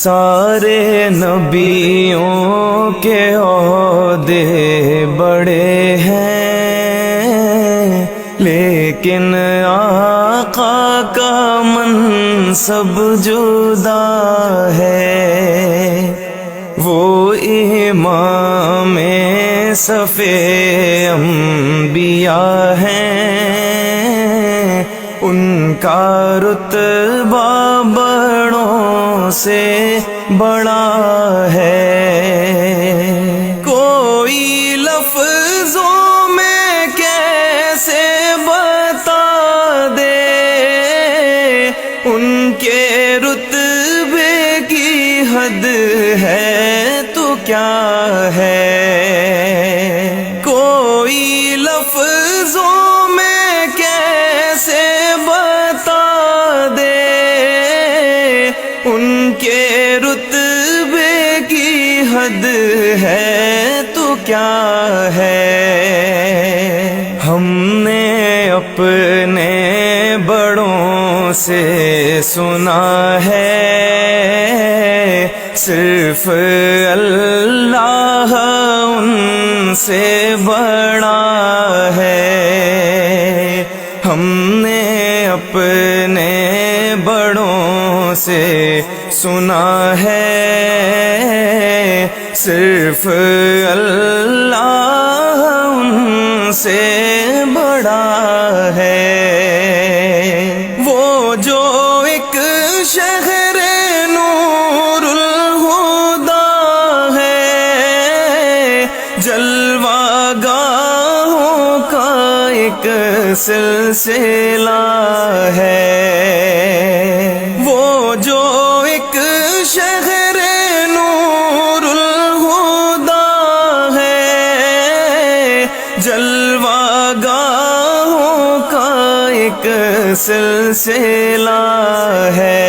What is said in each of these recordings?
سارے نبیوں کے عہدے بڑے ہیں، لیکن آقا کا منصب جدا ہے۔ وہ امام صف انبیاء ہیں، ان کا رتبہ بڑوں سے بڑا ہے۔ کوئی لفظوں میں کیسے بتا دے ان کے رتبے کی حد ہے تو کیا ہے۔ کوئی لفظوں میں کیسے بتا دے ان کے رتبے کی حد ہے تو کیا ہے۔ ہم نے اپنے بڑوں سے سنا ہے، صرف اللہ ان سے بڑا ہے۔ ہم نے اپنے بڑوں سے سنا ہے، صرف اللہ ان سے بڑا ہے۔ وہ جو ایک شہر نور الہدا ہے، جلوہ گاہوں کا ایک سلسلہ ہے۔ وہ جو ایک شہر نور الہدا ہے، جلوہ گاہوں کا ایک سلسلہ ہے۔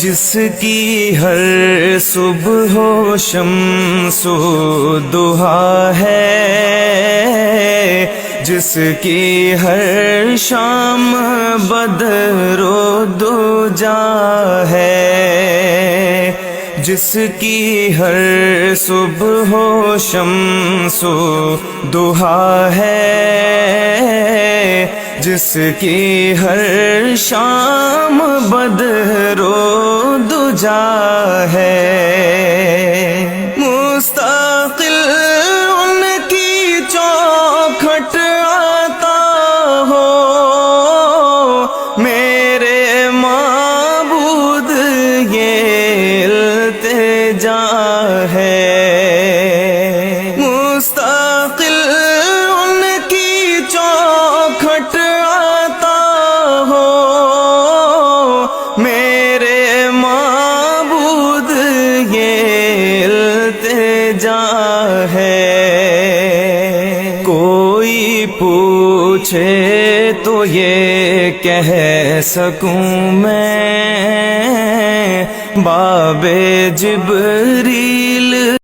جس کی ہر صبح و شمس و ضحیٰ ہے، جس کی ہر شام بدر و دجا ہے، جس کی ہر صبح و شمس و ضحیٰ ہے، جس کی ہر شام بدر و دجا ہے۔ مستقل ان کی چوکھٹ آتا ہو، میرے معبود یہ التجا ہے۔ مستقل ان کی چوکھٹ آتا ہو، میرے معبود یہ التجا ہے۔ کوئی پوچھے تو یہ کہہ سکوں میں، باب جبریل